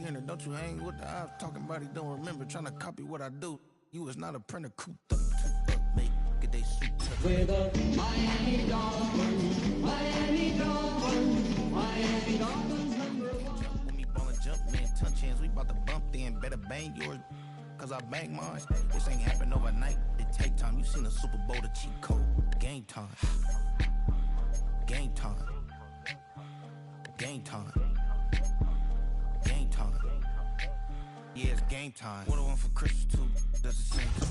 hearing it. Don't you hang with the eyes talking about he don't remember, trying to copy what I do. You is not a printer, cooped up, make get they suit. With a Miami Dolphins, Miami Dolphins, Miami Dolphins number one. When me ballin' jump, man, touch hands, we bout to bump then. Better bang yours, cause I bang mine. This ain't happen overnight, it take time. You seen a Super Bowl, the cheat code. Game time. Game time. Game time. Game time. Yeah, it's game time. What I want for Christmas too, that's the same time.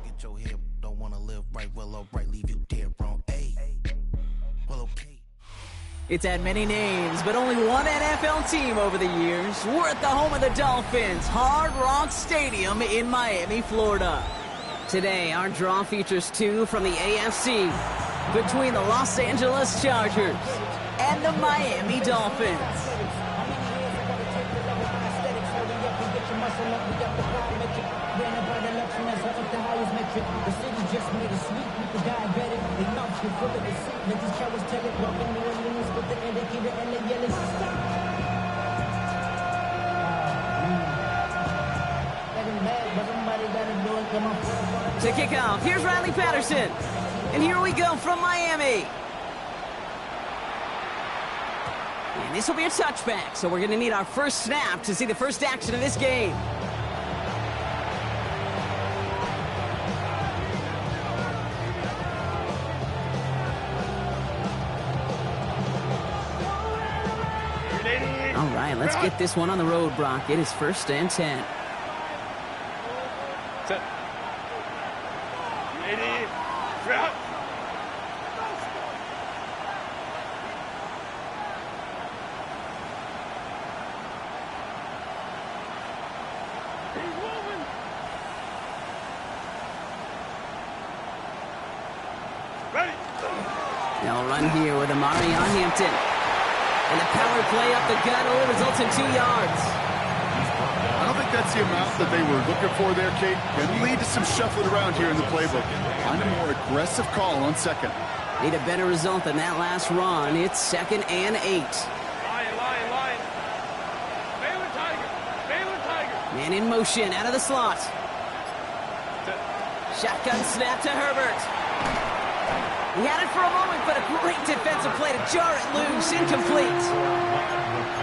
Get your head, don't wanna live right, well, alright, leave you dead wrong. Hey, well, okay. It's had many names, but only one NFL team over the years. We're at the home of the Dolphins, Hard Rock Stadium in Miami, Florida. Today, our draw features two from the AFC between the Los Angeles Chargers and the Miami Dolphins. To kick off, here's Riley Patterson. And here we go from Miami. And this will be a touchback, so we're going to need our first snap to see the first action of this game. All right, let's get this one on the road, Brock. It is 1st and 10. They'll run here with Amarion Hampton. And the power play up the gut only results in 2 yards. I don't think that's the amount that they were looking for there, Kate. Can lead to some shuffling around here in the playbook. Find a more aggressive call on second. Need a better result than that last run. It's 2nd and 8. Lion. Baylor Tiger. Man in motion out of the slot. Shotgun snap to Herbert. He had it for a moment, but a great defensive play to jar it loose. Incomplete.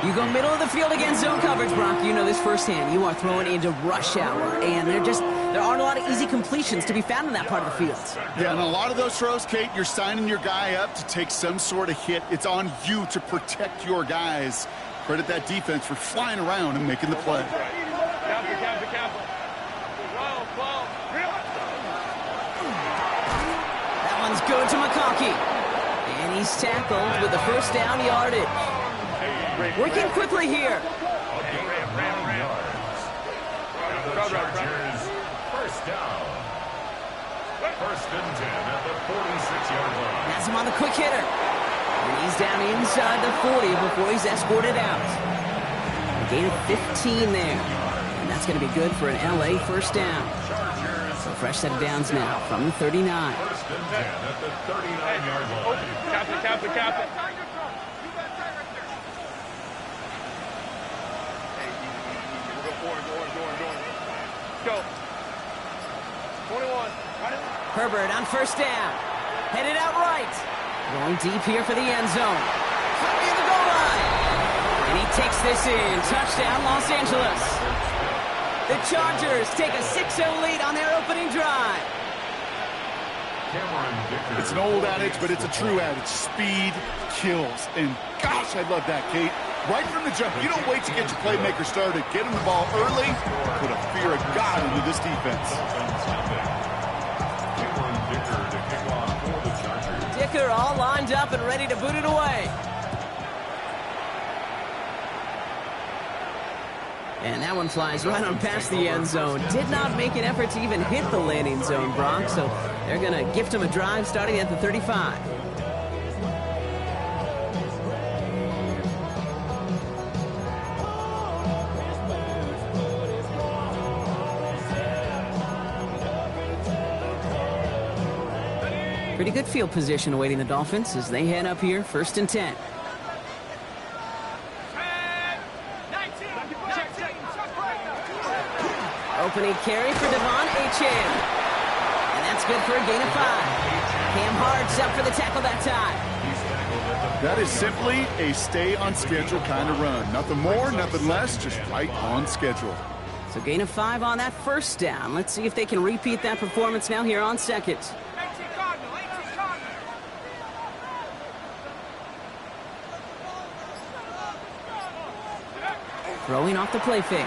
You go middle of the field against zone coverage, Brock. You know this firsthand. You are throwing into rush hour, and there aren't a lot of easy completions to be found in that part of the field. Yeah, and a lot of those throws, Kate, you're signing your guy up to take some sort of hit. It's on you to protect your guys. Credit that defense for flying around and making the play. Captain. That one's good to McConkey. And he's tackled with the first down yardage. Working quickly here. Chargers, first down. 1st and 10 at the 46-yard line. That's him on the quick hitter. And he's down inside the 40 before he's escorted out. A gain of 15 there. And that's going to be good for an LA first down. So fresh set of downs now from the 39. 1st and 10 at the 39-yard line. Captain. Go. 21. Herbert on first down. Headed out right. Going deep here for the end zone. Near the goal line. And he takes this in. Touchdown, Los Angeles. The Chargers take a 6-0 lead on their opening drive. It's an old adage, but it's a true adage. Speed kills. And gosh, I love that, Kate. Right from the jump, you don't wait to get your playmaker started. Get him the ball early. Put a fear of God into this defense. Dicker all lined up and ready to boot it away. And that one flies right on past the end zone. Did not make an effort to even hit the landing zone, Brock. So they're going to gift him a drive starting at the 35. Pretty good field position awaiting the Dolphins as they head up here, 1st and 10. Company carry for Devon Achane. And that's good for a gain of 5. Cam Hard's up for the tackle that time. That is simply a stay-on-schedule kind of run. Nothing more, nothing less, just right on schedule. So gain of 5 on that first down. Let's see if they can repeat that performance now here on second. Throwing off the play fake.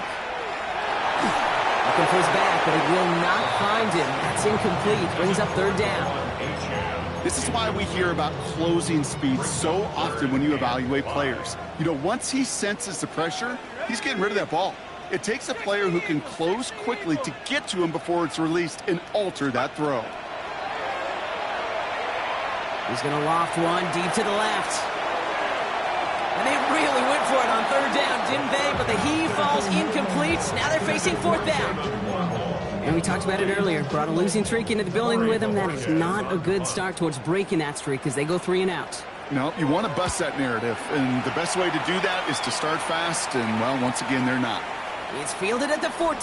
Looking for his back, but he will not find him. That's incomplete. Brings up third down. This is why we hear about closing speed so often when you evaluate players. You know, once he senses the pressure, he's getting rid of that ball. It takes a player who can close quickly to get to him before it's released and alter that throw. He's going to loft one deep to the left. And they really went for it on third down, didn't they? But the heave falls incomplete. Now they're facing fourth down. And we talked about it earlier. Brought a losing streak into the building with them. That is not a good start towards breaking that streak as they go 3 and out. No, you want to bust that narrative. And the best way to do that is to start fast. And, well, once again, they're not. It's fielded at the 14.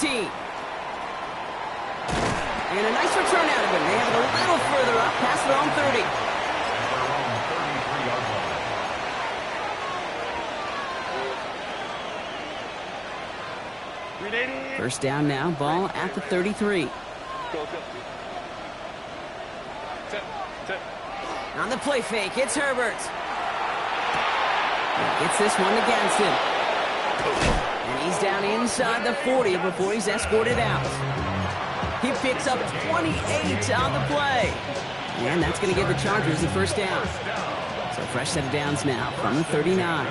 And a nice return out of it. They have it a little further up past their own 30. First down now, ball at the 33. On the play fake, it's Herbert. He gets this one against him. And he's down inside the 40 before he's escorted out. He picks up 28 on the play. And that's going to give the Chargers the first down. So fresh set of downs now from the 39.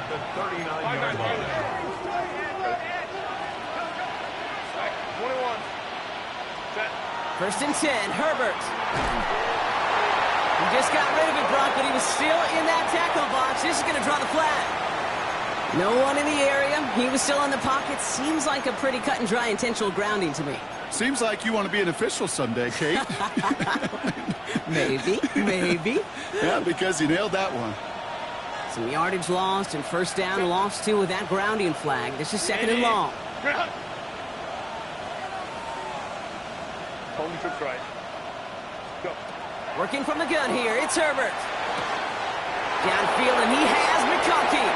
First and 10, Herbert. He just got rid of it, Brock, but he was still in that tackle box. This is going to draw the flag. No one in the area. He was still in the pocket. Seems like a pretty cut and dry intentional grounding to me. Seems like you want to be an official someday, Kate. Maybe. Yeah, because you nailed that one. Some yardage lost and first down lost too with that grounding flag. This is second and long. Holding trips right. Go. Working from the gun here, it's Herbert. Downfield, and he has McConkey.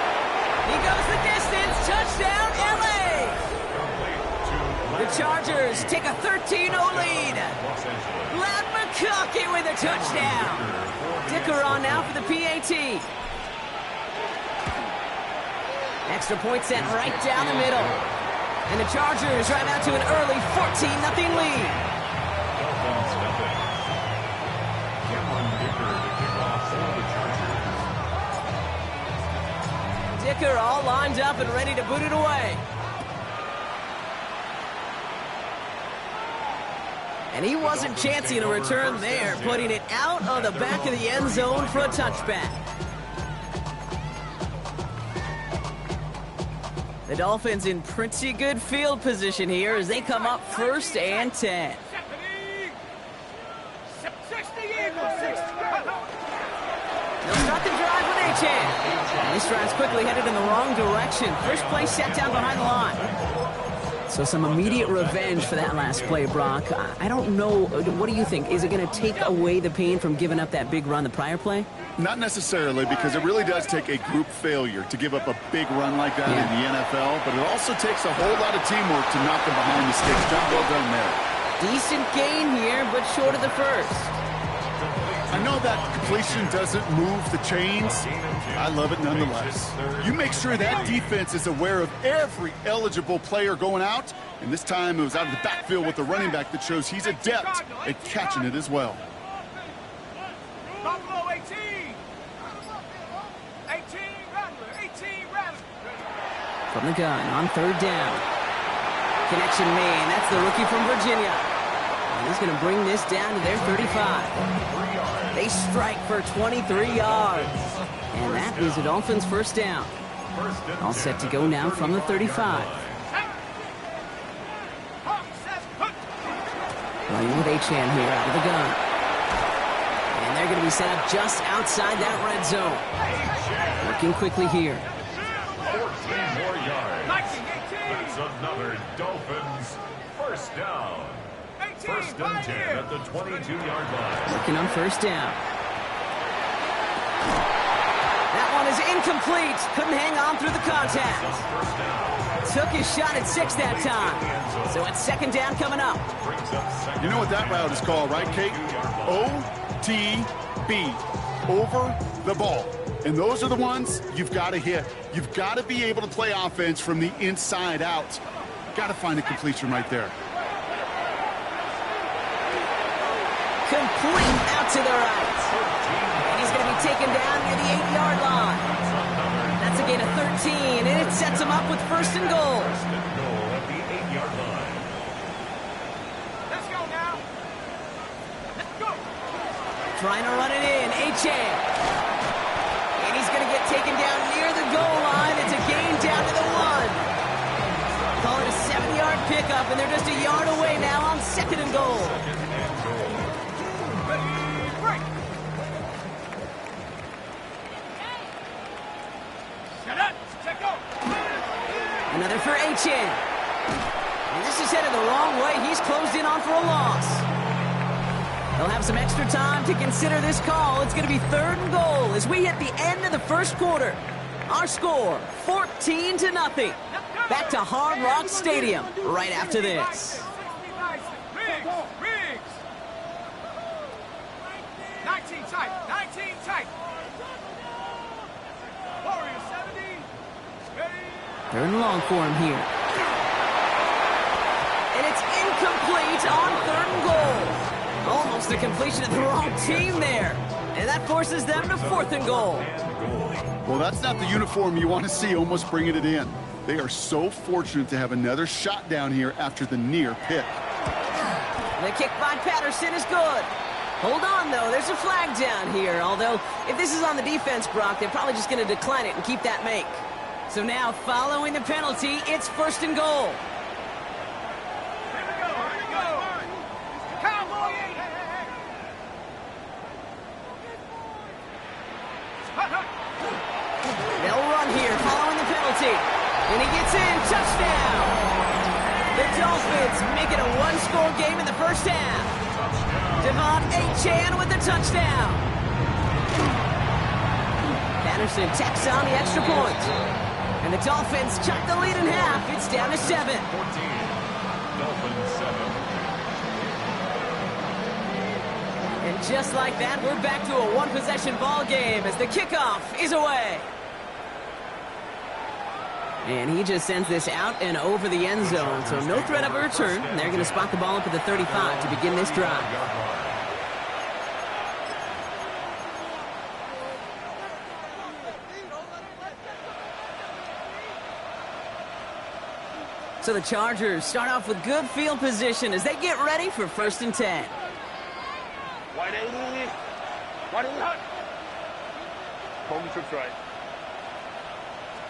He goes the distance, touchdown, LA! The Chargers take a 13-0 lead. Glad McConkey with a touchdown. Dicker on now for the PAT. Extra point set right down the middle. And the Chargers drive out to an early 14-0 lead. Dicker all lined up and ready to boot it away. And he wasn't chancing a return there, putting it out of the back of the end zone for a touchback. The Dolphins in pretty good field position here as they come up first and 10. They'll start the drive with Achane. And this drive's quickly headed in the wrong direction. First play set down behind the line. So some immediate revenge for that last play, Brock. I don't know. What do you think? Is it going to take away the pain from giving up that big run the prior play? Not necessarily, because it really does take a group failure to give up a big run like that in the NFL, but it also takes a whole lot of teamwork to knock them behind the sticks. Job well done there. Decent gain here, but short of the first. I know that completion doesn't move the chains. I love it nonetheless. You make sure that defense is aware of every eligible player going out, and this time it was out of the backfield with the running back that shows he's adept at catching it as well. From the gun on third down. Connection made. That's the rookie from Virginia. And he's going to bring this down to their 35. They strike for 23 yards. And that is the Dolphins' first down. All set to go now from the 35. Running with Achane here out of the gun. And they're going to be set up just outside that red zone. Working quickly here. 14 more yards. That's another Dolphins first First down. First and 10 at the 22-yard line. Looking on first down. That one is incomplete. Couldn't hang on through the contact. First down. Took his shot at 6 that time. So it's second down coming up. Brings up second. You know what that route is called, right, Kate? OTB. Over the ball. And those are the ones you've got to hit. You've got to be able to play offense from the inside out. Got to find a completion right there. Complete out to the right. And he's going to be taken down near the 8-yard line. That's a gain of 13, and it sets him up with first and goal. First and goal at the 8-yard line. Let's go now. Let's go. Trying to run it in, Achane. And he's going to get taken down near the goal line. It's a gain down to the 1. Call it a 7-yard pickup, and they're just a yard away now on second and goal. Break. Shut up. Check go. Another for Achane. And this is headed the wrong way. He's closed in on for a loss. They'll have some extra time to consider this call. It's going to be third and goal as we hit the end of the first quarter. Our score, 14-0. Back to Hard Rock Stadium right after this. Riggs. 19 tight. 19 tight. Warrior 70. Ready. Third and long for him here. And it's incomplete on third and goal. Almost a completion of the wrong team there. And that forces them to fourth and goal. Well, that's not the uniform you want to see almost bringing it in. They are so fortunate to have another shot down here after the near pick. The kick by Patterson is good. Hold on, though. There's a flag down here. Although, if this is on the defense, Brock, they're probably just going to decline it and keep that make. So now, following the penalty, it's first and goal. Here we go. Cowboy. They'll run here following the penalty. And he gets in. Touchdown. The Dolphins make it a one-score game in the first half. Devon Achane with the touchdown. Patterson tacks on the extra point. And the Dolphins chop the lead in half. It's down to 7. 14. Dolphins 7. And just like that, we're back to a one-possession ball game as the kickoff is away. And he just sends this out and over the end zone, so no threat of a return. They're going to spot the ball up at the 35 to begin this drive. So the Chargers start off with good field position as they get ready for first and 10. Wide 80. Wide 80 hot. Home trips right.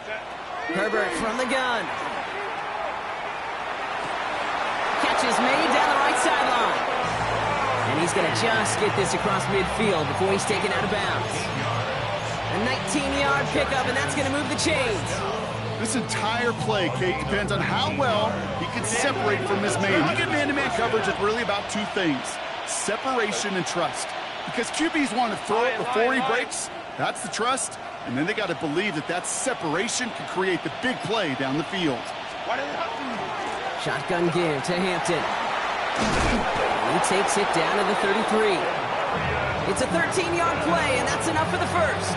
Set. Herbert from the gun. Catch is made down the right sideline. And he's going to just get this across midfield before he's taken out of bounds. A 19-yard pickup, and that's going to move the chains. This entire play, Kate, depends on how well he can separate from his man. You get man-to-man coverage, it's really about two things, separation and trust. Because QBs want to throw it before he breaks, that's the trust, and then they got to believe that that separation can create the big play down the field. Shotgun give to Hampton. He takes it down to the 33. It's a 13-yard play, and that's enough for the first.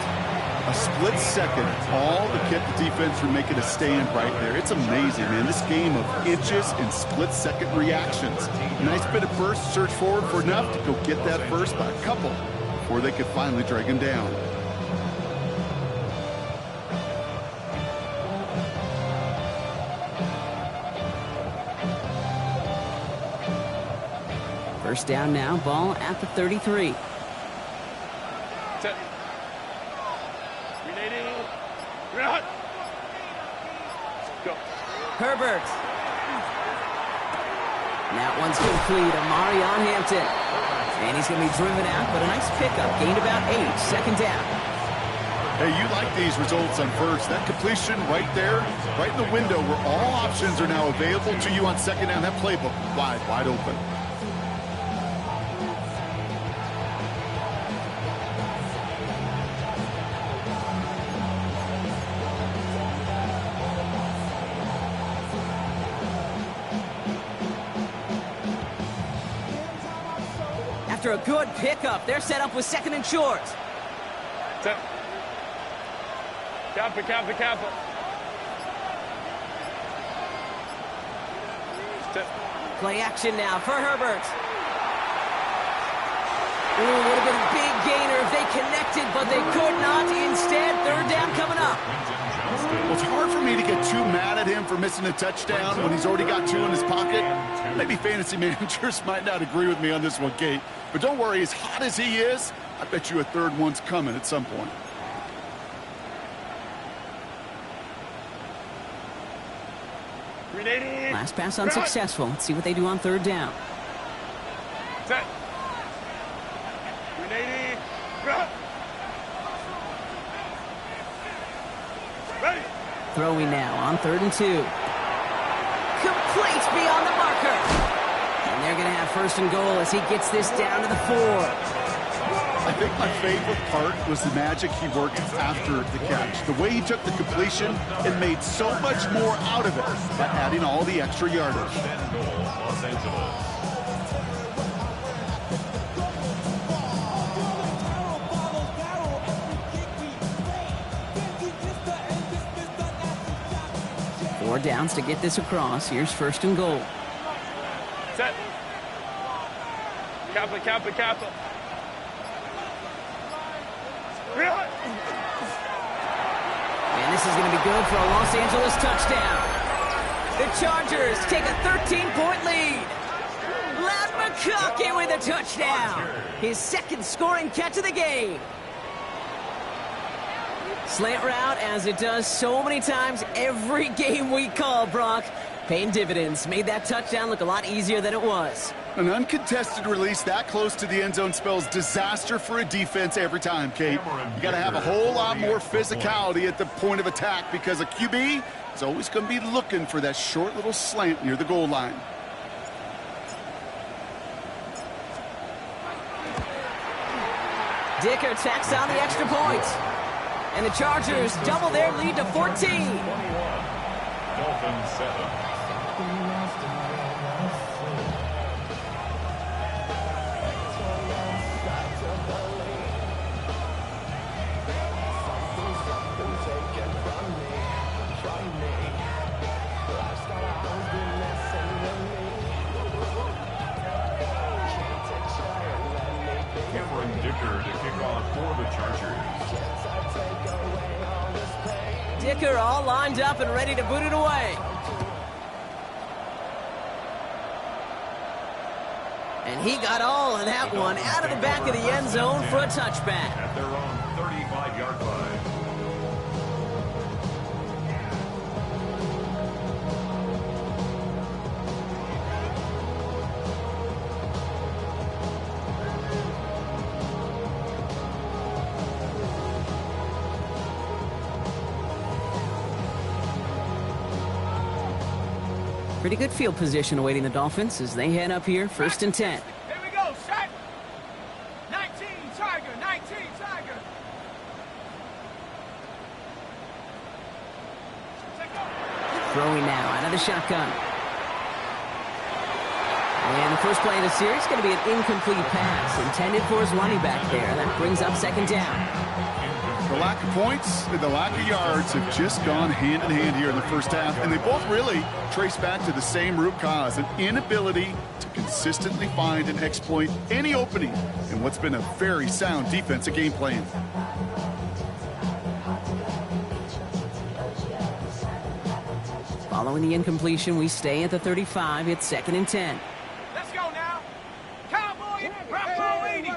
A split second, all to get the defense from making a stand right there. It's amazing, man. This game of inches and split-second reactions. Nice bit of burst, search forward for enough to go get that first by a couple before they could finally drag him down. First down now, ball at the 33. Set. Renating. Hot. Go. Herbert. And that one's complete. Amarion Hampton. And he's going to be driven out, but a nice pickup. Gained about 8. Second down. Hey, you like these results on first. That completion right there, right in the window where all options are now available to you on second down. That playbook wide open. After a good pickup, they're set up with second and short. Set. Kappa. Set. Play action now for Herbert. Ooh, would have been a big gainer if they connected, but they could not. Instead, third down coming up. Well, it's hard for me to get too mad at him for missing a touchdown when he's already got two in his pocket. Maybe fantasy managers might not agree with me on this one, Kate. But don't worry, as hot as he is, I bet you a third one's coming at some point. Last pass unsuccessful. Let's see what they do on third down. Set. 380. Ready. Throwing now on 3rd and 2. Complete beyond the marker. And they're going to have 1st and goal as he gets this down to the 4. I think my favorite part was the magic he worked after the catch. The way he took the completion and made so much more out of it by adding all the extra yardage. Los Angeles. Four downs to get this across. Here's 1st and goal. Set. Kappa. And this is going to be good for a Los Angeles touchdown. The Chargers take a 13-point lead. Ladd McConkey with a touchdown. His 2nd scoring catch of the game. Slant route, as it does so many times every game we call, Brock. Paying dividends. Made that touchdown look a lot easier than it was. An uncontested release that close to the end zone spells disaster for a defense every time, Kate. You got to have a whole lot more physicality at the point of attack because a QB is always going to be looking for that short little slant near the goal line. Dicker tacks on the extra point. And the Chargers double their lead to 14. 21. Dolphins 7. Dicker to kick off for the Chargers. Dicker all lined up and ready to boot it away. And he got all of that one out of the back of the end zone for a touchback. At their own 35-yard line. Pretty good field position awaiting the Dolphins as they head up here, 1st and 10. Here we go, set. 19, Tiger, 19, Tiger. Throwing now out of the shotgun. And the first play of the series is going to be an incomplete pass intended for his running back there. That brings up 2nd down. The lack of points and the lack of yards have just gone hand in hand here in the first half, and they both really trace back to the same root cause, an inability to consistently find and exploit any opening in what's been a very sound defensive game plan. Following the incompletion, we stay at the 35. It's 2nd and 10. Let's go now. Cowboy, Bravo 80.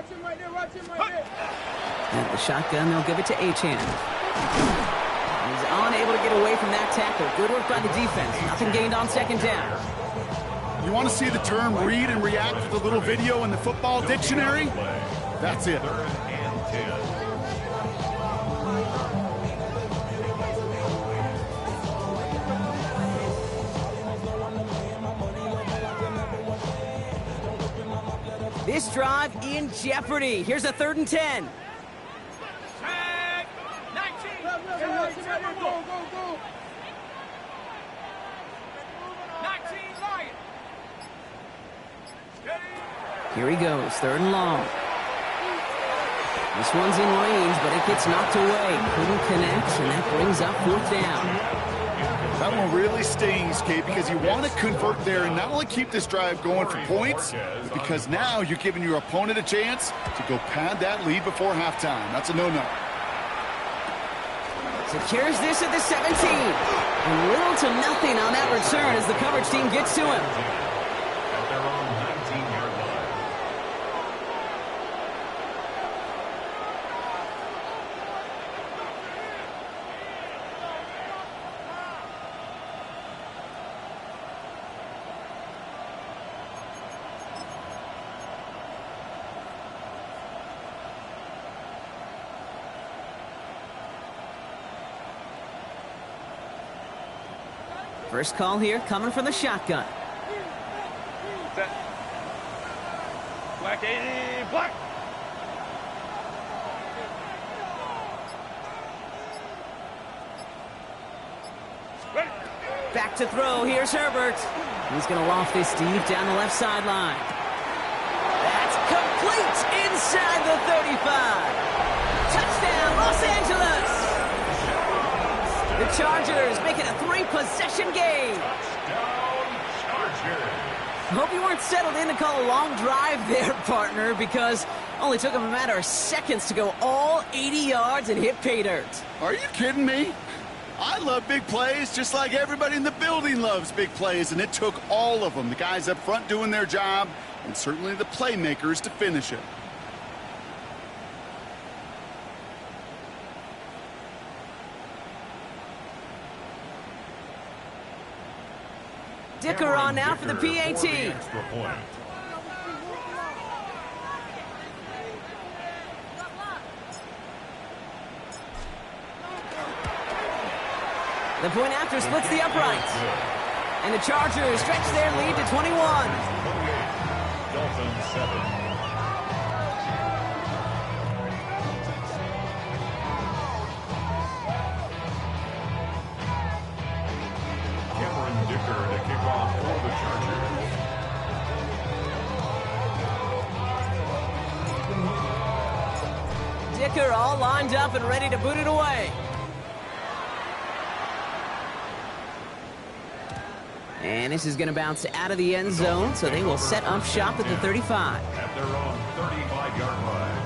At the shotgun, they'll give it to Achane. He's unable to get away from that tackle. Good work by the defense. Nothing gained on 2nd down. You want to see the term read and react with a little video in the football dictionary? That's it. 3rd and 10. This drive in jeopardy. Here's a 3rd and 10. Tag. 19. Go. 19 Lion. Here he goes, 3rd and long. This one's in range, but it gets knocked away. Couldn't connect, and that brings up 4th down. That one really stings, Kate, because you want to convert there and not only keep this drive going for points, but because now you're giving your opponent a chance to go pad that lead before halftime. That's a no-no. Secures this at the 17. And little to nothing on that return as the coverage team gets to him. At their own 19-yard line. First call here coming from the shotgun. Set. Black 80. Black. Ready. Back to throw. Here's Herbert. He's going to loft this deep down the left sideline. That's complete inside the 35. Touchdown, Los Angeles. The Chargers make it a 3-possession game. Touchdown, Chargers. Hope you weren't settled in to call a long drive there, partner, because only took him a matter of seconds to go all 80 yards and hit pay dirt. Are you kidding me? I love big plays just like everybody in the building loves big plays, and it took all of them, the guys up front doing their job, and certainly the playmakers to finish it. Dicker on now for the PAT. Extra point. The point after splits the uprights. And the Chargers stretch their lead to 21. 28. Dolphins 7. Cameron Dicker to kick off for the Chargers. Dicker all lined up and ready to boot it away. And this is going to bounce out of the end zone, so they will set up shop at the 35. At their own 35-yard line.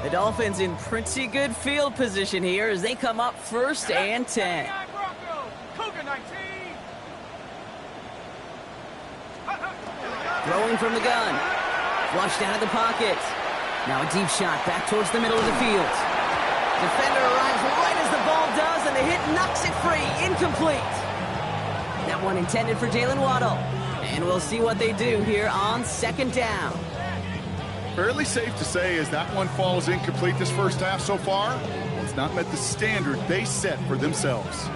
The Dolphins in pretty good field position here as they come up 1st and 10. Broncos. Cougar 19. Throwing from the gun. Flushed out of the pocket. Now a deep shot back towards the middle of the field. Defender arrives right as the ball does, and the hit knocks it free. Incomplete. That one intended for Jalen Waddle. And we'll see what they do here on 2nd down. Fairly safe to say as that one falls incomplete this first half so far, it's not met the standard they set for themselves.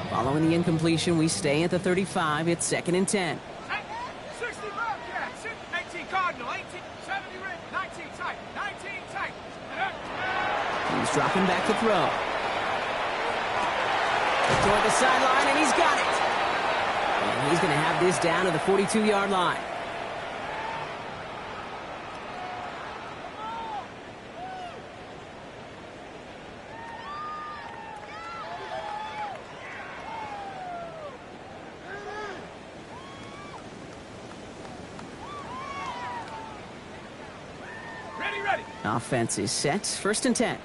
Following the incompletion, we stay at the 35. It's 2nd and 10. 60 Bobcats. 18 Cardinal. 18 70 Red. 19 tight. 19 tight. He's dropping back to throw. Toward the sideline, and he's got it. And he's going to have this down to the 42-yard line. Ready. Offense is set. 1st and 10.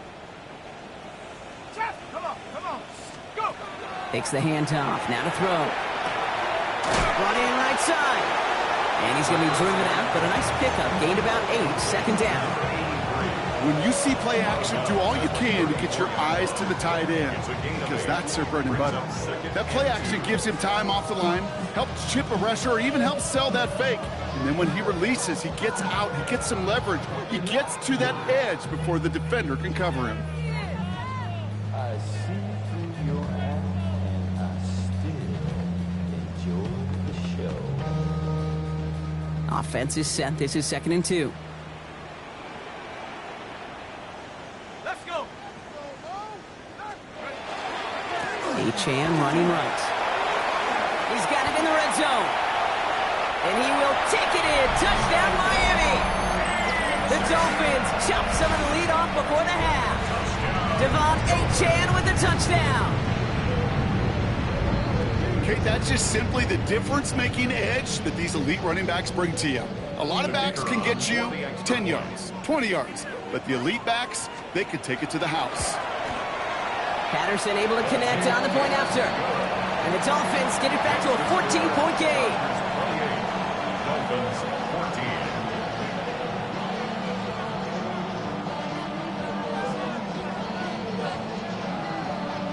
Jeff, come on. Go. Takes the handoff. Now to throw. Brought in right side. And he's going to be driven out, but a nice pickup. Gained about 8. 2nd down. When you see play action, do all you can to get your eyes to the tight end, because that's their bread and butter. That play action gives him time off the line, helps chip a rusher, or even helps sell that fake. And then when he releases, he gets out, he gets some leverage, he gets to that edge before the defender can cover him. I see through your eyes, and I still enjoy the show. Offense is set. This is 2nd and 2. Let's go. Achane running right. He's got it in the red zone. And he will take it in. Touchdown, Miami. The Dolphins chop some of the lead off before the half. Devon Achane with the touchdown. Okay, that's just simply the difference-making edge that these elite running backs bring to you. A lot of backs can get you 10 yards, 20 yards, but the elite backs, they can take it to the house. Patterson able to connect on the point after. And the Dolphins get it back to a 14-point game. Dolphins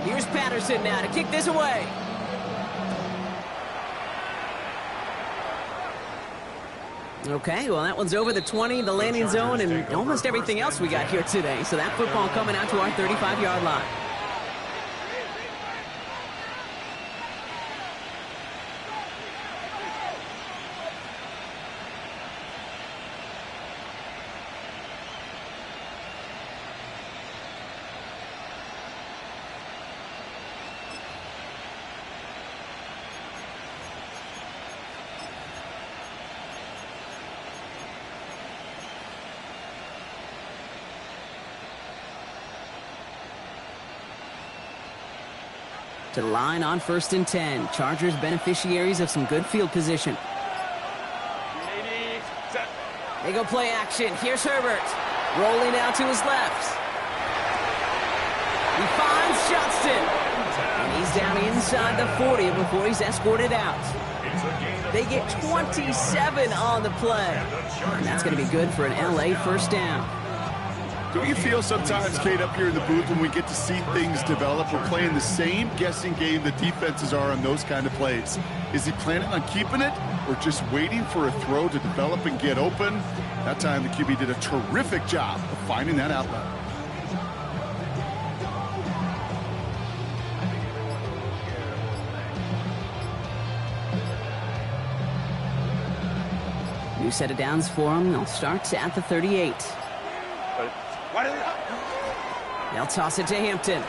14. Here's Patterson now to kick this away. Okay, well, that one's over the 20, the landing zone, and almost everything else we got here today. So that football coming out to our 35-yard line. To the line on 1st and 10. Chargers beneficiaries of some good field position. 80, set. They go play action. Here's Herbert. Rolling out to his left. He finds Johnston. And he's down inside the 40 before he's escorted out. They get 27 on the play. And that's going to be good for an LA first down. Don't you feel sometimes, Kate, up here in the booth when we get to see things develop, we're playing the same guessing game the defenses are on those kind of plays? Is he planning on keeping it or just waiting for a throw to develop and get open? That time the QB did a terrific job of finding that outlet. New set of downs for him. They'll start at the 38. They'll toss it to Hampton.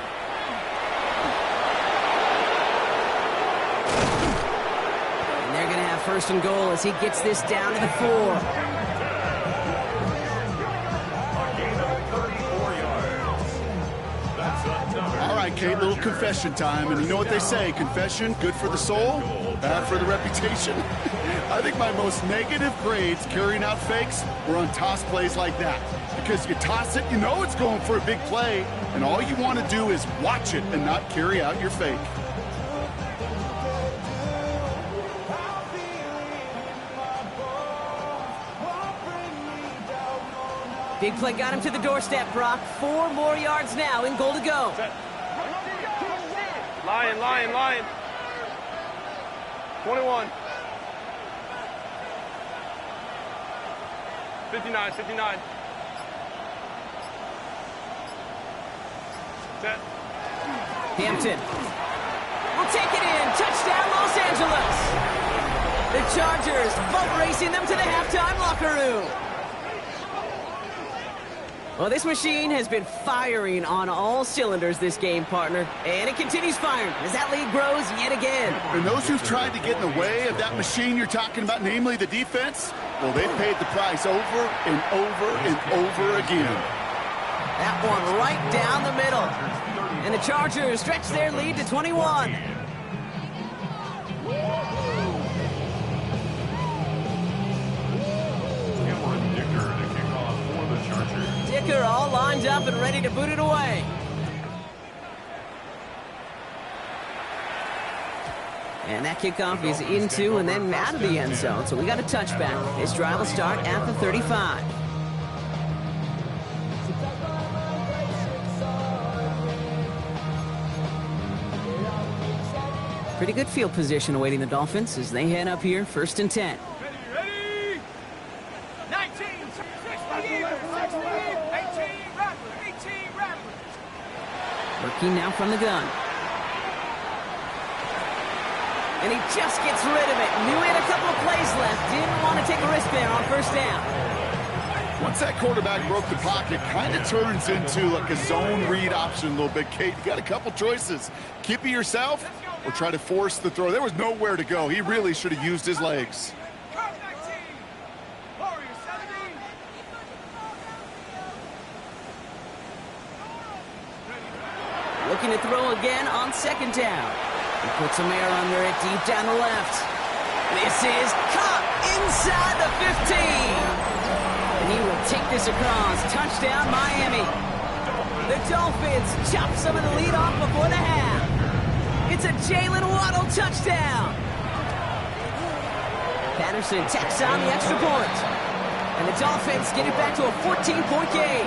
And they're going to have 1st and goal as he gets this down to the 4. All right, Kate, little confession time. And you know what they say, confession, good for the soul, bad for the reputation. I think my most negative grades carrying out fakes were on toss plays like that. Because you toss it, you know it's going for a big play, and all you want to do is watch it and not carry out your fake. Big play got him to the doorstep, Brock. 4 more yards now in goal to go. Lion, lion, lion. 21. 59, 59. Set. Hampton will take it in. Touchdown, Los Angeles. The Chargers boat racing them to the halftime locker room. Well, this machine has been firing on all cylinders this game, partner. And it continues firing as that lead grows yet again. And those who've tried to get in the way of that machine you're talking about, namely the defense, well, they've paid the price over and over and over again. That one right down the middle. And the Chargers stretch their lead to 21. Dicker all lined up and ready to boot it away. And that kickoff is into and then out of the end zone. So we got a touchback. This drive will start at the 35. Pretty good field position awaiting the Dolphins as they head up here, 1st and 10. Ready? 19, 60 even, 60 even, 18 Rattler, 18 Rattler. Working now from the gun. And he just gets rid of it. Knew he had a couple of plays left. Didn't want to take a risk there on 1st down. Once that quarterback broke the pocket, kind of turns into like a zone read option a little bit, Kate. You got a couple choices. Keep it yourself or try to force the throw. There was nowhere to go. He really should have used his legs. Card 19, Warriors 17. Looking to throw again on 2nd down. He puts some air under it deep down the left. This is caught inside the 15. And he will take this across. Touchdown, Miami. The Dolphins chop some of the lead off before the half. It's a Jalen Waddle touchdown. Patterson tacks on the extra point. And the Dolphins get it back to a 14-point game.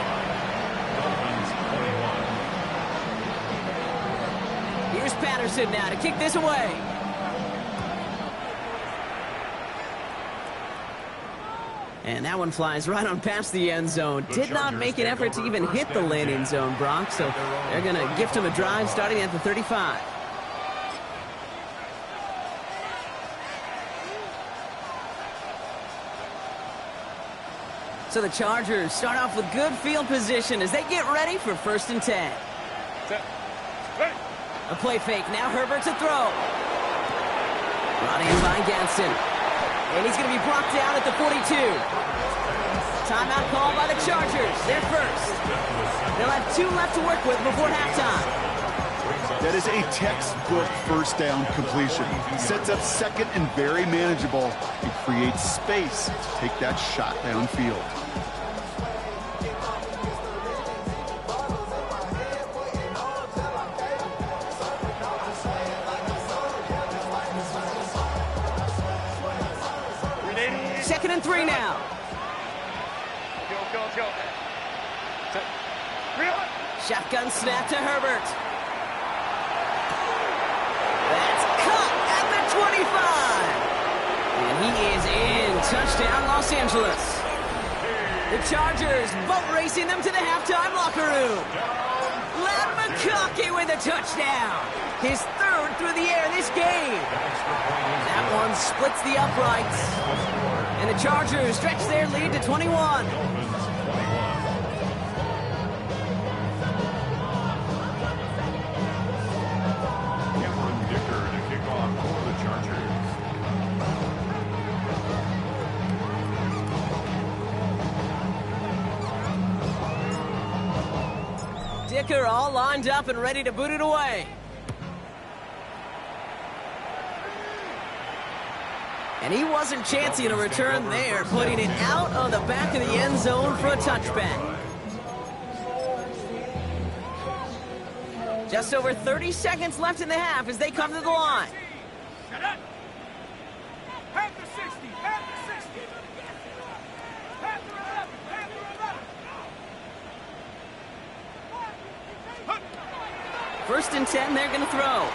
Here's Patterson now to kick this away. And that one flies right on past the end zone. Did not make an effort to even hit the landing zone, Brock. So they're going to gift him a drive starting at the 35. So the Chargers start off with good field position as they get ready for 1st and 10. A play fake. Now Herbert to throw. Brought in by Gadsden. And he's going to be brought down at the 42. Timeout called by the Chargers. They're first. They'll have 2 left to work with before halftime. That is a textbook 1st down completion. Sets up 2nd and very manageable and creates space to take that shot downfield. Second and 3 now. Let's go. Shotgun snap to Herbert. That's caught at the 25. And he is in. Touchdown, Los Angeles. The Chargers boat racing them to the halftime locker room. Ladd McConkey with a touchdown. His 3rd through the air this game. That one splits the uprights. And the Chargers stretch their lead to 21. Dicker all lined up and ready to boot it away. And he wasn't chancing a return there, putting it out of the back of the end zone for a touchback. Just over 30 seconds left in the half as they come to the line. Shut up. Half the 60, half the 60. Half the 11, half the 11. 1st and 10, they're going to throw.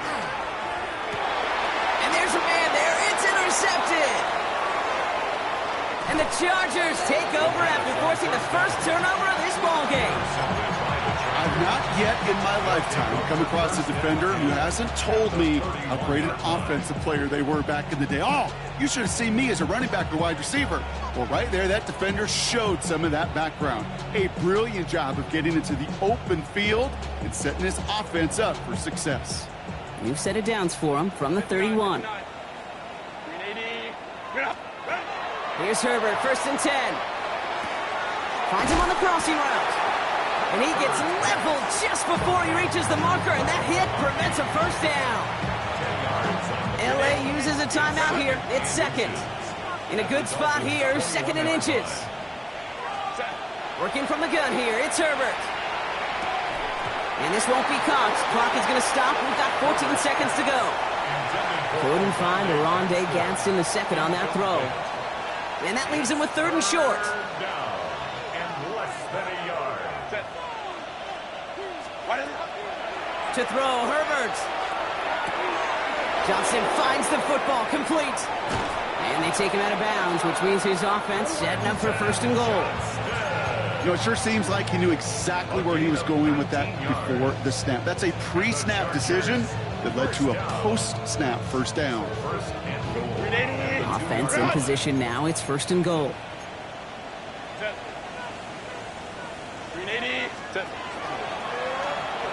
And there's a man there. It's intercepted. And the Chargers take over after forcing the first turnover of this ballgame. I've not yet in my lifetime come across a defender who hasn't told me how great an offensive player they were back in the day. Oh, you should have seen me as a running back or wide receiver. Well, right there, that defender showed some of that background. A brilliant job of getting into the open field and setting his offense up for success. New set of downs for him from the 31. Here's Herbert, 1st and 10. Finds him on the crossing route. And he gets leveled just before he reaches the marker, and that hit prevents a 1st down. LA uses a timeout here. It's 2nd. In a good spot here, 2nd and inches. Working from the gun here, it's Herbert. And this won't be caught. Clock is going to stop. We've got 14 seconds to go. Couldn't find Rondé Gadsden the 2nd on that throw. And that leaves him with 3rd and short. To throw, Herbert. Johnson finds the football, complete. And they take him out of bounds, which means his offense setting up for first and goal. You know, it sure seems like he knew exactly where he was going with that before the snap. That's a pre-snap decision that led to a post-snap first down. Offense in position now. It's first and goal.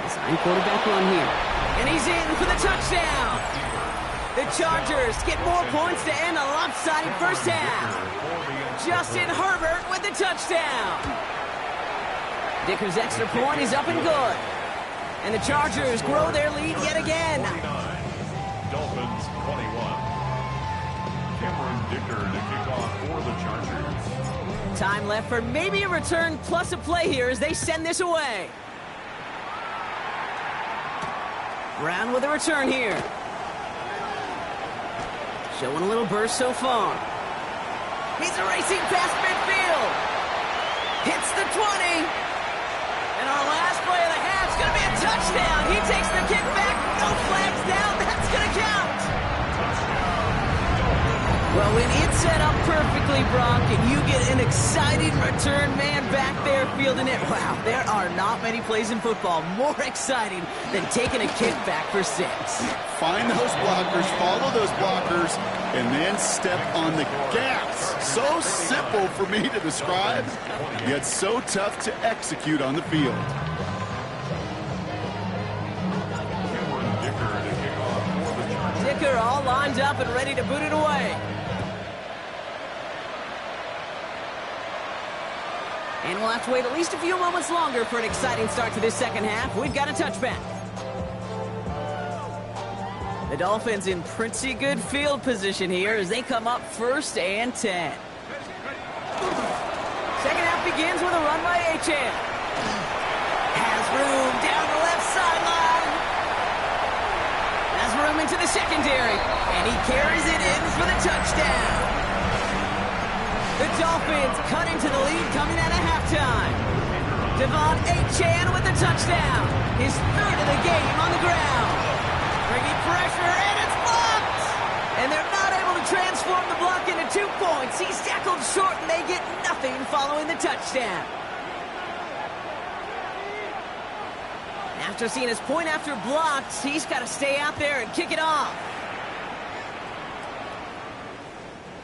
Design quarterback run here. And he's in for the touchdown. The Chargers get more points to end a lopsided first half. Justin Herbert with the touchdown. Dicker's extra point is up and good. And the Chargers grow their lead yet again. Dolphins 21. Cameron Dicker to kick off for the Chargers. Time left for maybe a return plus a play here as they send this away. Brown with a return here. Showing a little burst so far. He's racing past midfield. Hits the 20. And our last play of the half is going to be a touchdown. He takes the kick back. No flags down. That's going to count. Well, when it's set up perfectly, Brock, and you get an exciting return man back there fielding it, wow, there are not many plays in football more exciting than taking a kick back for 6. Find those blockers, follow those blockers, and then step on the gas. So simple for me to describe, yet so tough to execute on the field. Dicker all lined up and ready to boot it away. And we'll have to wait at least a few moments longer for an exciting start to this second half. We've got a touchback. The Dolphins in pretty good field position here as they come up first and 10. Second half begins with a run by Achane. Has room down the left sideline. Has room into the secondary. And he carries it in for the touchdown. The Dolphins cut into the lead coming out of halftime. Devon Achane with the touchdown. His third of the game on the ground. Bringing pressure, and it's blocked! And they're not able to transform the block into 2 points. He's tackled short, and they get nothing following the touchdown. After seeing his point after blocked, he's got to stay out there and kick it off.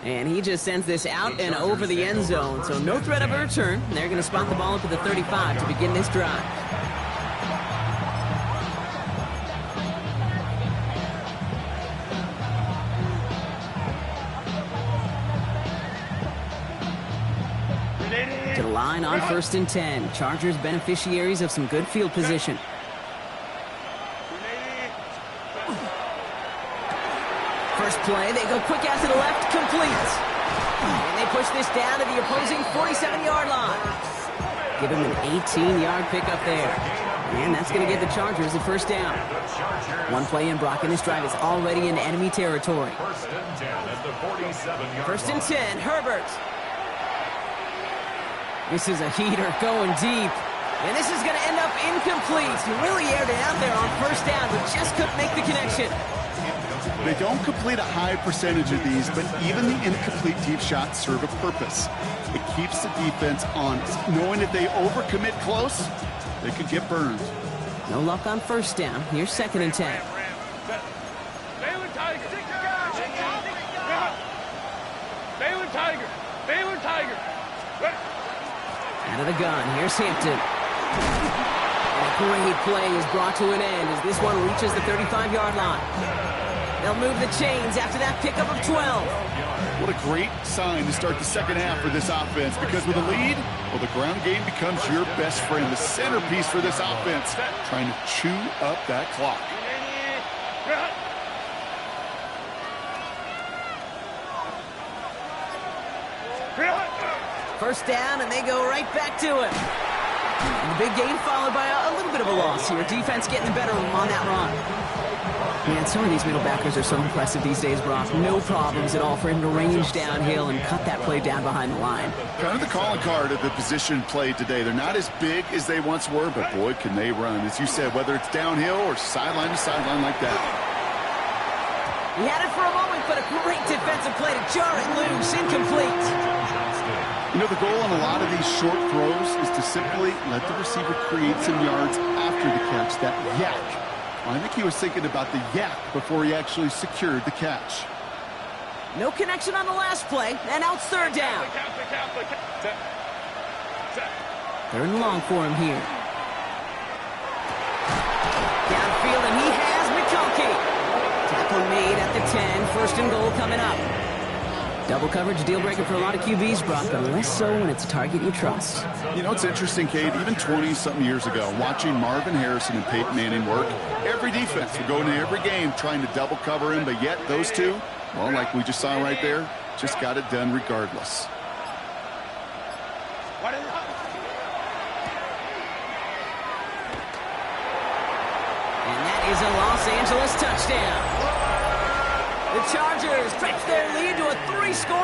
And he just sends this out and over the end zone, so no threat of a return. They're going to spot the ball up at the 35 to begin this drive. To the line on first and 10. Chargers beneficiaries of some good field position. First play, they go quick out to the left, complete. And they push this down to the opposing 47-yard line. Give him an 18-yard pickup there. And that's going to give the Chargers the first down. One play in, Brock, and this drive is already in enemy territory. First and 10 at the 47-yard First and 10, Herbert. This is a heater going deep. And this is going to end up incomplete. He really aired it out there on first down, but just couldn't make the connection. They don't complete a high percentage of these, but even the incomplete deep shots serve a purpose. It keeps the defense honest, knowing if they overcommit close, they could get burned. No luck on first down. Here's second and 10. Baylor Tiger. Baylor Tiger. Baylor Tiger. Out of the gun, here's Hampton. And a great play is brought to an end as this one reaches the 35-yard line. They'll move the chains after that pickup of 12. What a great sign to start the second half for this offense, because with a lead, well, the ground game becomes your best friend, the centerpiece for this offense, trying to chew up that clock. First down, and they go right back to it. And the big gain followed by a little bit of a loss here. Defense getting the better of them on that run. Man, some of these middle backers are so impressive these days, Brock. No problems at all for him to range downhill and cut that play down behind the line. Kind of the calling card of the position played today. They're not as big as they once were, but boy, can they run. As you said, whether it's downhill or sideline to sideline like that. He had it for a moment, but a great defensive play to jar it loose. Incomplete. You know, the goal on a lot of these short throws is to simply let the receiver create some yards after the catch, that yak. I think he was thinking about the yak before he actually secured the catch. No connection on the last play, and out third down. Third and long for him here. Downfield, and he has McConkey. Tackle made at the 10. First and goal coming up. Double coverage, a deal breaker for a lot of QBs, Brock, but less so when it's a target you trust. You know, it's interesting, Kate, even 20-something years ago, watching Marvin Harrison and Peyton Manning work, every defense would go into every game trying to double cover him, but yet those two, well, like we just saw right there, just got it done regardless. And that is a Los Angeles touchdown. The Chargers stretch their lead to a 3-score